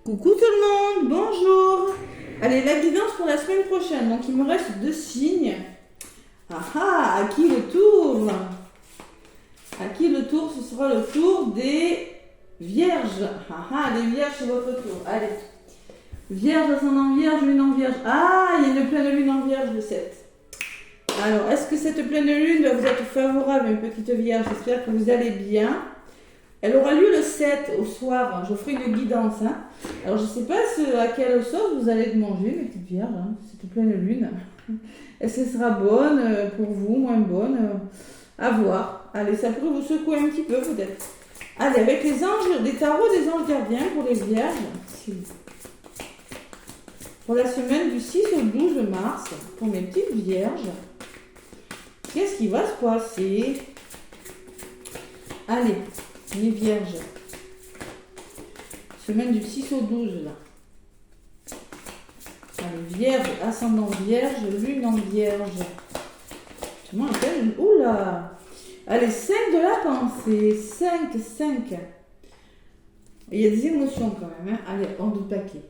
Coucou tout le monde, bonjour. Allez, la guidance pour la semaine prochaine. Donc il me reste 2 signes. Ah ah, à qui le tour? À qui le tour? Ce sera le tour des vierges. Ah ah, les vierges, c'est votre tour. Allez. Vierge, ascendant vierge, lune en vierge. Ah, il y a une pleine lune en vierge le 7. Alors, est-ce que cette pleine lune va vous être favorable, mes petites vierges? J'espère que vous allez bien. Elle aura lieu le 7 au soir. Je ferai une guidance. Alors, je ne sais pas à quelle sauce vous allez manger, mes petites vierges, cette pleine lune. Est-ce qu'elle sera bonne pour vous, moins bonne à voir. Allez, ça pourrait vous secouer un petit peu, peut-être. Allez, avec les anges, des tarots des anges gardiens pour les vierges. Pour la semaine du 6 au 12 mars, pour mes petites vierges, qu'est-ce qui va se passer? Allez, les vierges. Semaine du 6 au 12, là. Allez, vierge, ascendant vierge, lune en vierge. Comment on appelle? Oula! Allez, 5 de la pensée. 5. Il y a des émotions quand même. Allez, en deux paquets.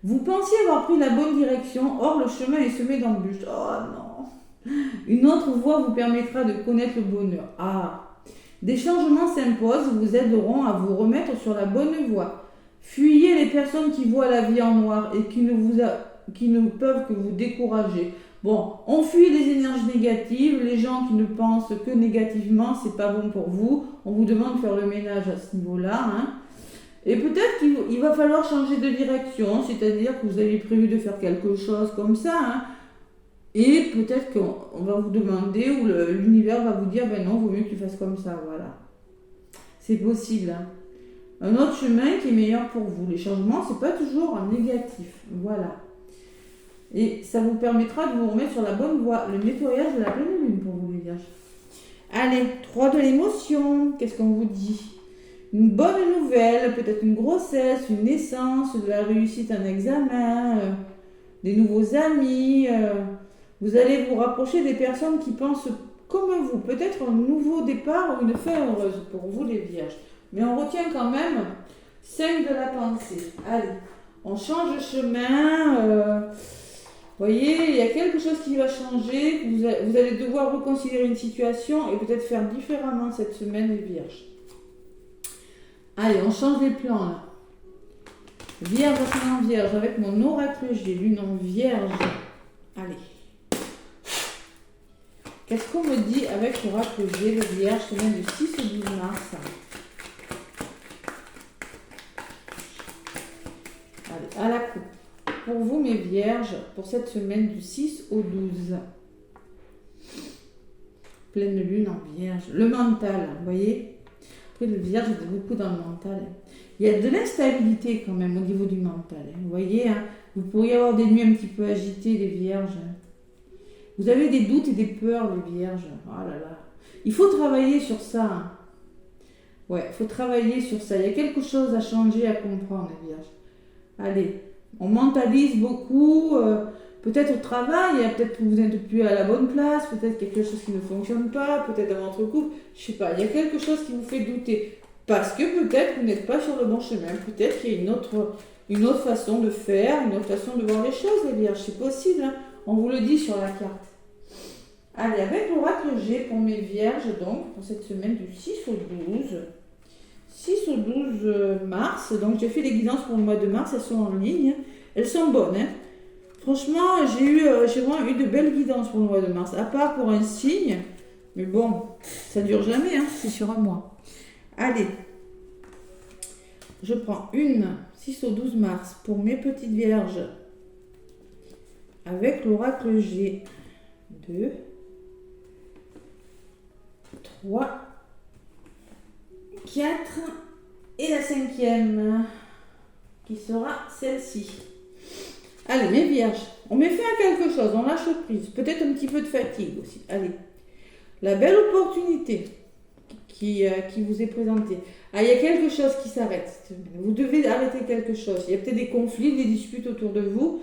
Vous pensiez avoir pris la bonne direction, or le chemin est semé d'embûches. Oh non! Une autre voie vous permettra de connaître le bonheur. Ah! Des changements s'imposent, vous aideront à vous remettre sur la bonne voie. Fuyez les personnes qui voient la vie en noir et qui ne peuvent que vous décourager. Bon, on fuit les énergies négatives, les gens qui ne pensent que négativement, c'est pas bon pour vous. On vous demande de faire le ménage à ce niveau-là. Et peut-être qu'il va falloir changer de direction, c'est-à-dire que vous avez prévu de faire quelque chose comme ça. Et peut-être qu'on va vous demander, ou l'univers va vous dire, ben non, vaut mieux que tu fasses comme ça, voilà. C'est possible. Un autre chemin qui est meilleur pour vous. Les changements, c'est pas toujours un négatif, voilà. Et ça vous permettra de vous remettre sur la bonne voie. Le nettoyage de la pleine lune pour vous, les vierges. Allez, 3 de l'émotion. Qu'est-ce qu'on vous dit? Une bonne nouvelle, peut-être une grossesse, une naissance, de la réussite à un examen, des nouveaux amis. Vous allez vous rapprocher des personnes qui pensent comme vous. Peut-être un nouveau départ ou une fin heureuse pour vous, les vierges. Mais on retient quand même 5 de la pensée. Allez, on change de chemin. Vous voyez, il y a quelque chose qui va changer. Vous allez devoir reconsidérer une situation et peut-être faire différemment cette semaine, les vierges. Allez, on change les plans là. Vierge, ascendant vierge, avec mon oracle G, lune en vierge. Allez. Qu'est-ce qu'on me dit avec l'oracle G, le vierge, semaine du 6 au 12 mars? Allez, à la coupe. Pour vous, mes vierges, pour cette semaine du 6 au 12. Pleine lune en vierge. Le mental, vous voyez? Après, le vierge, j'étais beaucoup dans le mental. Il y a de l'instabilité quand même au niveau du mental. Vous voyez, vous pourriez avoir des nuits un petit peu agitées, les vierges. Vous avez des doutes et des peurs, les vierges. Oh là là. Il faut travailler sur ça. Ouais, il faut travailler sur ça. Il y a quelque chose à changer, à comprendre, les vierges. Allez, on mentalise beaucoup. Peut-être au travail, peut-être que vous n'êtes plus à la bonne place, peut-être quelque chose qui ne fonctionne pas, peut-être dans votre couple, je sais pas, il y a quelque chose qui vous fait douter. Parce que peut-être vous n'êtes pas sur le bon chemin, peut-être qu'il y a une autre façon de faire, une autre façon de voir les choses, les vierges, c'est possible, on vous le dit sur la carte. Allez, avec l'oracle G pour mes vierges, donc, pour cette semaine du 6 au 12. 6 au 12 mars, donc j'ai fait les guidances pour le mois de mars, elles sont en ligne, elles sont bonnes, Franchement, j'ai vraiment eu de belles guidances pour le mois de mars, à part pour un signe, mais bon, ça dure jamais, c'est sur un mois. Allez, je prends une 6 au 12 mars pour mes petites vierges, avec l'oracle G. 2, 3, 4, et la 5e, qui sera celle-ci. Allez, mes vierges, on met fin à quelque chose, on lâche prise, peut-être un petit peu de fatigue aussi. Allez, la belle opportunité qui vous est présentée. Ah, il y a quelque chose qui s'arrête. Vous devez arrêter quelque chose. Il y a peut-être des conflits, des disputes autour de vous.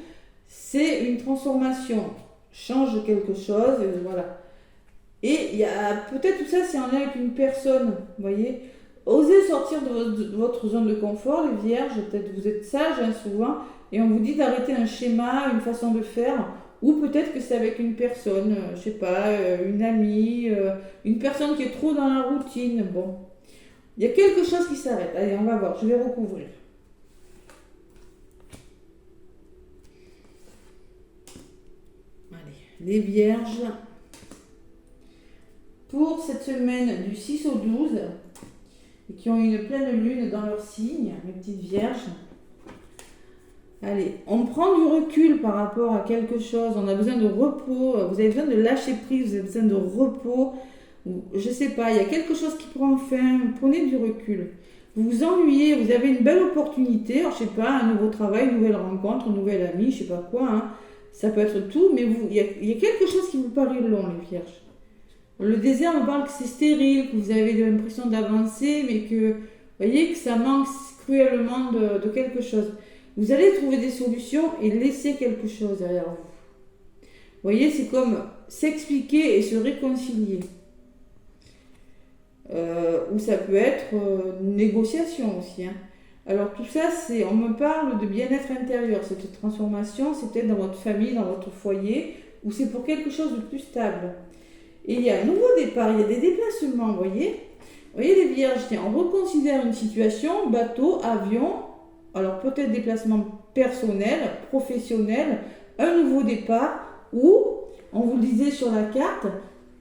C'est une transformation. Change quelque chose, voilà. Et il y a peut-être tout ça, c'est en lien avec une personne, vous voyez. osez sortir de votre zone de confort, les vierges. Peut-être vous êtes sages hein, souvent, et on vous dit d'arrêter un schéma, une façon de faire, ou peut-être que c'est avec une personne, je sais pas, une amie, une personne qui est trop dans la routine. Bon, il y a quelque chose qui s'arrête. Allez, on va voir, je vais recouvrir. Allez, les vierges, pour cette semaine du 6 au 12, et qui ont une pleine lune dans leur signe, mes petites vierges. Allez, on prend du recul par rapport à quelque chose, on a besoin de repos, vous avez besoin de lâcher prise, vous avez besoin de repos, je sais pas, il y a quelque chose qui prend fin, prenez du recul. Vous vous ennuyez, vous avez une belle opportunité, alors, je sais pas, un nouveau travail, une nouvelle rencontre, un nouvel ami, je sais pas quoi, hein. Ça peut être tout, mais il y a quelque chose qui vous paraît long, les vierges. Le désert me parle que c'est stérile, que vous avez l'impression d'avancer, mais que, vous voyez, que ça manque cruellement de quelque chose. Vous allez trouver des solutions et laisser quelque chose derrière vous. Vous voyez, c'est comme s'expliquer et se réconcilier. Ou ça peut être une négociation aussi. Hein. Alors tout ça, on me parle de bien-être intérieur. Cette transformation, c'est peut-être dans votre famille, dans votre foyer, ou c'est pour quelque chose de plus stable. Et il y a un nouveau départ, il y a des déplacements, vous voyez. Vous voyez les vierges, on reconsidère une situation, bateau, avion, alors peut-être déplacement personnel, professionnel, un nouveau départ, ou, on vous le disait sur la carte,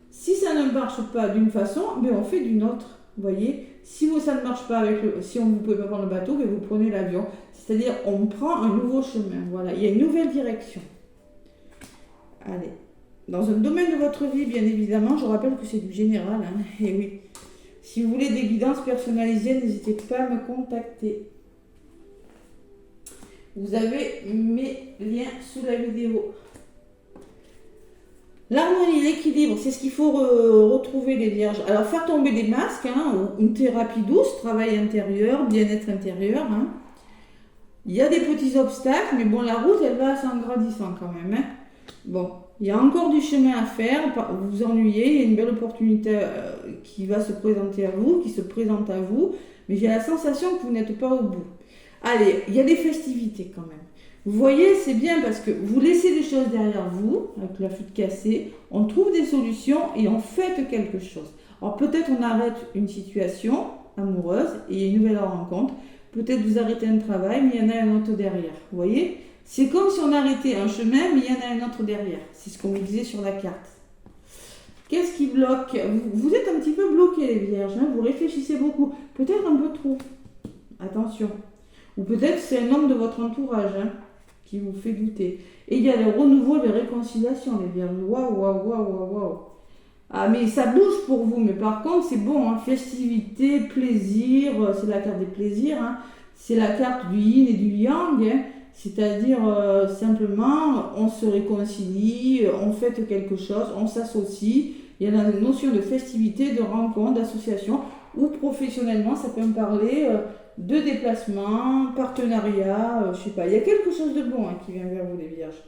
si ça ne marche pas d'une façon, mais on fait d'une autre, vous voyez. Si ça ne marche pas si on ne pouvez pas prendre le bateau, mais vous prenez l'avion. C'est-à-dire, on prend un nouveau chemin, voilà, il y a une nouvelle direction. Allez. Dans un domaine de votre vie, bien évidemment, je rappelle que c'est du général. Hein, et oui, si vous voulez des guidances personnalisées, n'hésitez pas à me contacter. Vous avez mes liens sous la vidéo. L'harmonie, l'équilibre, c'est ce qu'il faut retrouver les vierges. Alors, faire tomber des masques, hein, ou une thérapie douce, travail intérieur, bien-être intérieur. Hein. Il y a des petits obstacles, mais bon, la route, elle va s'en grandissant quand même. Hein. Bon. Il y a encore du chemin à faire, vous vous ennuyez, il y a une belle opportunité qui va se présenter à vous, qui se présente à vous, mais j'ai la sensation que vous n'êtes pas au bout. Allez, il y a des festivités quand même. Vous voyez, c'est bien parce que vous laissez des choses derrière vous, avec la flûte cassée, on trouve des solutions et on fait quelque chose. Alors peut-être on arrête une situation amoureuse et il y a une nouvelle rencontre, peut-être vous arrêtez un travail, mais il y en a un autre derrière, vous voyez ? C'est comme si on arrêtait un chemin, mais il y en a un autre derrière. C'est ce qu'on vous disait sur la carte. Qu'est-ce qui bloque ? Vous êtes un petit peu bloqué, les vierges. Hein, vous réfléchissez beaucoup. Peut-être un peu trop. Attention. Ou peut-être c'est un homme de votre entourage hein, qui vous fait douter. Et il y a les renouveaux, les réconciliations, les vierges. Waouh, waouh, waouh, waouh, waouh. Ah, mais ça bouge pour vous. Mais par contre, c'est bon. Hein, festivité, plaisir. C'est la carte des plaisirs. Hein, c'est la carte du yin et du yang. Hein. C'est-à-dire simplement, on se réconcilie, on fête quelque chose, on s'associe. Il y a la notion de festivité, de rencontre, d'association, ou professionnellement, ça peut me parler de déplacement, partenariat, je sais pas. Il y a quelque chose de bon hein, qui vient vers vous, les vierges.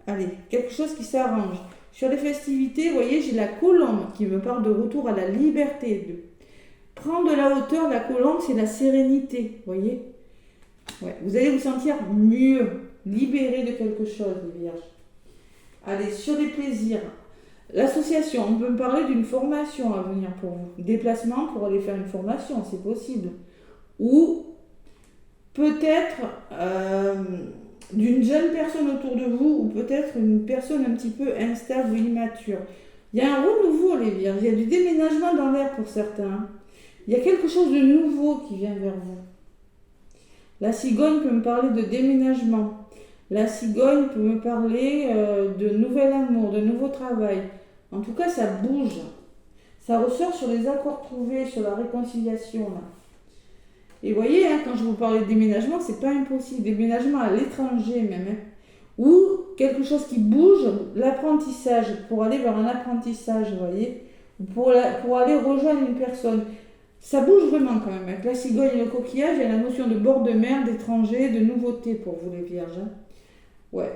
Allez, quelque chose qui s'arrange. Sur les festivités, vous voyez, j'ai la colombe qui me parle de retour à la liberté. De prendre de la hauteur, la colombe, c'est la sérénité, vous voyez. Ouais, vous allez vous sentir mieux, libéré de quelque chose, les vierges. Allez, sur les plaisirs. L'association, on peut me parler d'une formation à venir pour vous. Déplacement pour aller faire une formation, c'est possible. Ou peut-être d'une jeune personne autour de vous, ou peut-être une personne un petit peu instable ou immature. Il y a un renouveau, les vierges. Il y a du déménagement dans l'air pour certains. Il y a quelque chose de nouveau qui vient vers vous. La cigogne peut me parler de déménagement. La cigogne peut me parler de nouvel amour, de nouveau travail. En tout cas, ça bouge. Ça ressort sur les accords trouvés, sur la réconciliation. Là. Et vous voyez, hein, quand je vous parlais de déménagement, c'est pas impossible. Déménagement à l'étranger même. Hein. Ou quelque chose qui bouge, l'apprentissage, pour aller vers un apprentissage, vous voyez. Ou pour aller rejoindre une personne. Ça bouge vraiment quand même. Avec la cigogne et le coquillage, il y a la notion de bord de mer, d'étranger, de nouveauté pour vous les vierges. Hein. Ouais.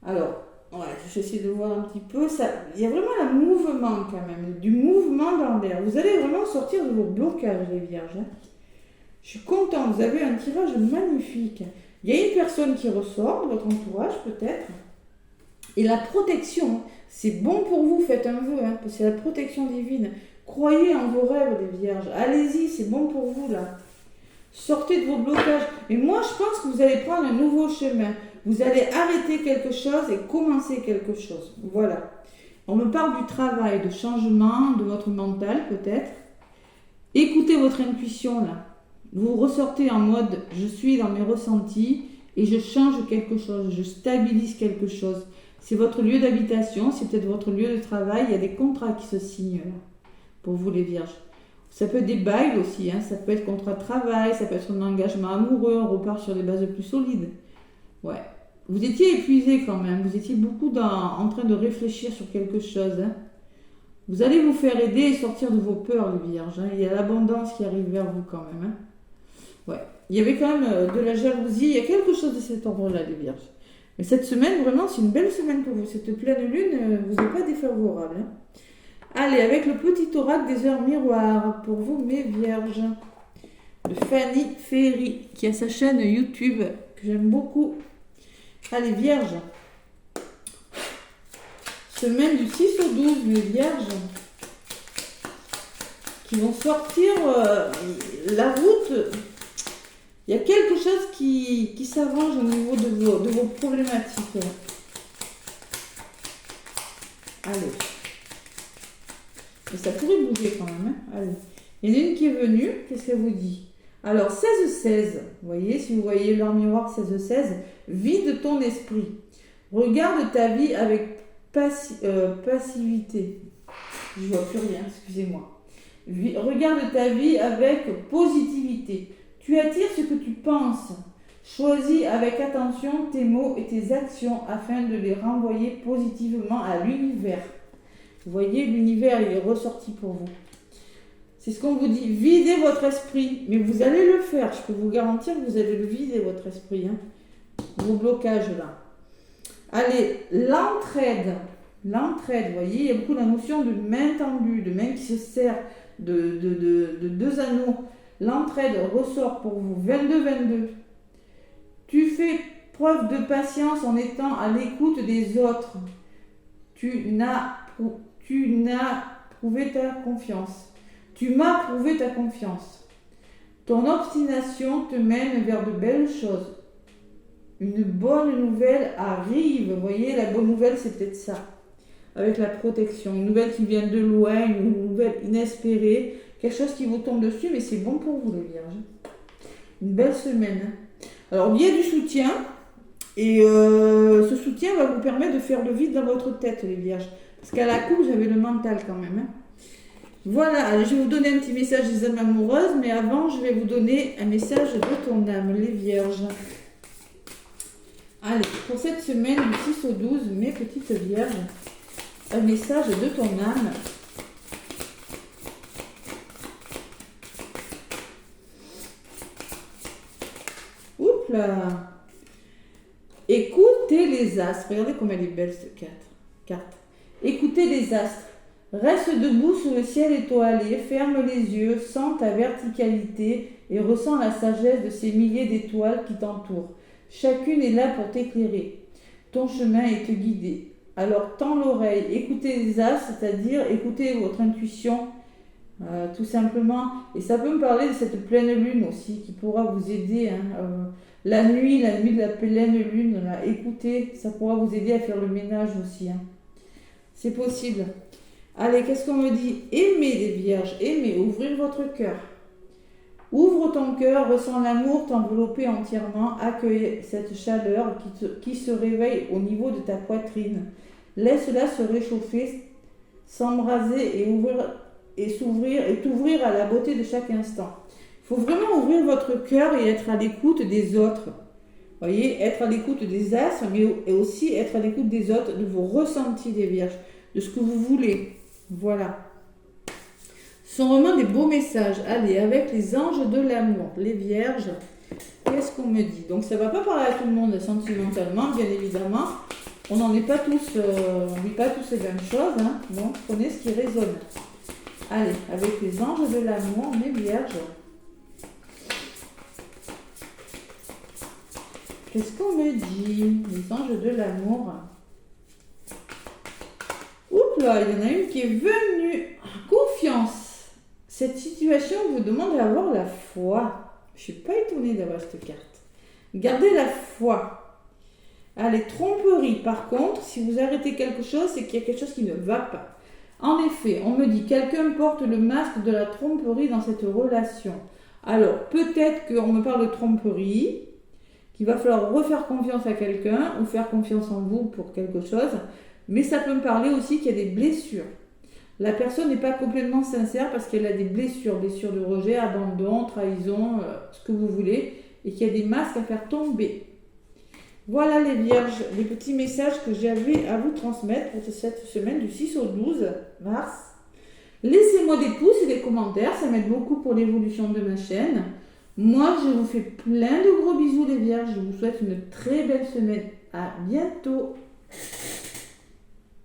Alors, Ouais, j'essaie de voir un petit peu. Ça, il y a vraiment un mouvement quand même, du mouvement dans l'air. Vous allez vraiment sortir de vos blocages, les vierges. Hein. Je suis contente, vous avez un tirage magnifique. Il y a une personne qui ressort de votre entourage peut-être. Et la protection, c'est bon pour vous, faites un vœu, hein, parce que c'est la protection divine. Croyez en vos rêves, les vierges. Allez-y, c'est bon pour vous là. Sortez de vos blocages. Et moi, je pense que vous allez prendre un nouveau chemin. Vous allez arrêter quelque chose et commencer quelque chose. Voilà. On me parle du travail, de changement, de votre mental peut-être. Écoutez votre intuition là. Vous ressortez en mode je suis dans mes ressentis et je change quelque chose, je stabilise quelque chose. C'est votre lieu d'habitation, c'est peut-être votre lieu de travail. Il y a des contrats qui se signent là, pour vous les vierges. Ça peut être des bails aussi, hein. Ça peut être contrat de travail, ça peut être un engagement amoureux, on repart sur des bases plus solides. Ouais. Vous étiez épuisé quand même, vous étiez beaucoup en train de réfléchir sur quelque chose. Hein. Vous allez vous faire aider et sortir de vos peurs, les vierges. Hein. Il y a l'abondance qui arrive vers vous quand même. Hein. Ouais. Il y avait quand même de la jalousie, il y a quelque chose de cet ordre-là, les vierges. Mais cette semaine, vraiment, c'est une belle semaine pour vous. Cette pleine lune, vous n'êtes pas défavorable. Hein. Allez, avec le petit oracle des heures miroirs pour vous, mes vierges. De Fanny Ferry, qui a sa chaîne YouTube, que j'aime beaucoup. Allez, vierges. Semaine du 6 au 12, mes vierges. Qui vont sortir la route. Il y a quelque chose qui s'arrange au niveau de vos problématiques. Allez. Mais ça pourrait bouger quand même. Hein. Allez. Il y en a une qui est venue. Qu'est-ce qu'elle vous dit? Alors, 16-16. Vous voyez, si vous voyez leur miroir 16-16, vide ton esprit. Regarde ta vie avec passivité. Je ne vois plus rien, excusez-moi. Regarde ta vie avec positivité. Tu attires ce que tu penses. Choisis avec attention tes mots et tes actions afin de les renvoyer positivement à l'univers. Vous voyez, l'univers est ressorti pour vous. C'est ce qu'on vous dit. Videz votre esprit. Mais vous allez le faire. Je peux vous garantir que vous allez le vider, votre esprit. Hein. Vos blocages là. Allez, l'entraide. L'entraide, vous voyez, il y a beaucoup la notion de main tendue, de main qui se serre, de deux anneaux. L'entraide ressort pour vous. 22-22. Tu fais preuve de patience en étant à l'écoute des autres. Tu n'as prouvé ta confiance. Tu m'as prouvé ta confiance. Ton obstination te mène vers de belles choses. Une bonne nouvelle arrive. Vous voyez, la bonne nouvelle, c'est peut-être ça. Avec la protection. Une nouvelle qui vient de loin, une nouvelle inespérée. Quelque chose qui vous tombe dessus, mais c'est bon pour vous, les vierges. Une belle semaine. Alors, il y a du soutien. Et ce soutien va vous permettre de faire le vide dans votre tête, les vierges. Parce qu'à la coupe, j'avais le mental quand même. Hein. Voilà, alors je vais vous donner un petit message des âmes amoureuses, mais avant, je vais vous donner un message de ton âme, les vierges. Allez, pour cette semaine du 6 au 12, mes petites vierges, un message de ton âme. Oups là. Écoutez les astres. Regardez comme elle est belle cette carte. Écoutez les astres. Reste debout sous le ciel étoilé, ferme les yeux, sens ta verticalité et ressens la sagesse de ces milliers d'étoiles qui t'entourent. Chacune est là pour t'éclairer. Ton chemin est te guider. Alors tends l'oreille, écoutez les astres, c'est-à-dire écoutez votre intuition, tout simplement. Et ça peut me parler de cette pleine lune aussi, qui pourra vous aider. Hein, la nuit de la pleine lune, là, écoutez, ça pourra vous aider à faire le ménage aussi. Hein. C'est possible. Allez, qu'est-ce qu'on me dit? Aimez les vierges, aimez, ouvrir votre cœur. Ouvre ton cœur, ressens l'amour t'envelopper entièrement, accueille cette chaleur qui se réveille au niveau de ta poitrine. Laisse-la se réchauffer, s'embraser et t'ouvrir à la beauté de chaque instant. Il faut vraiment ouvrir votre cœur et être à l'écoute des autres. Vous voyez, être à l'écoute des astres, mais aussi être à l'écoute des autres, de vos ressentis des vierges, de ce que vous voulez. Voilà. Ce sont vraiment des beaux messages. Allez, avec les anges de l'amour, les vierges, qu'est-ce qu'on me dit? Donc, ça ne va pas parler à tout le monde sentimentalement, bien évidemment. On n'en est pas tous, on ne vit pas tous les mêmes choses, hein. Donc prenez ce qui résonne. Allez, avec les anges de l'amour, mes vierges. Qu'est-ce qu'on me dit, les anges de l'amour? Oups là, il y en a une qui est venue. Confiance. Cette situation vous demande d'avoir la foi. Je ne suis pas étonnée d'avoir cette carte. Gardez la foi. Allez, tromperie. Par contre, si vous arrêtez quelque chose, c'est qu'il y a quelque chose qui ne va pas. En effet, on me dit quelqu'un porte le masque de la tromperie dans cette relation. Alors, peut-être qu'on me parle de tromperie, qu'il va falloir refaire confiance à quelqu'un ou faire confiance en vous pour quelque chose. Mais ça peut me parler aussi qu'il y a des blessures. La personne n'est pas complètement sincère parce qu'elle a des blessures. Blessures de rejet, abandon, trahison, ce que vous voulez. Et qu'il y a des masques à faire tomber. Voilà les vierges, les petits messages que j'avais à vous transmettre pour cette semaine du 6 au 12 mars. Laissez-moi des pouces et des commentaires, ça m'aide beaucoup pour l'évolution de ma chaîne. Moi, je vous fais plein de gros bisous les vierges. Je vous souhaite une très belle semaine. À bientôt.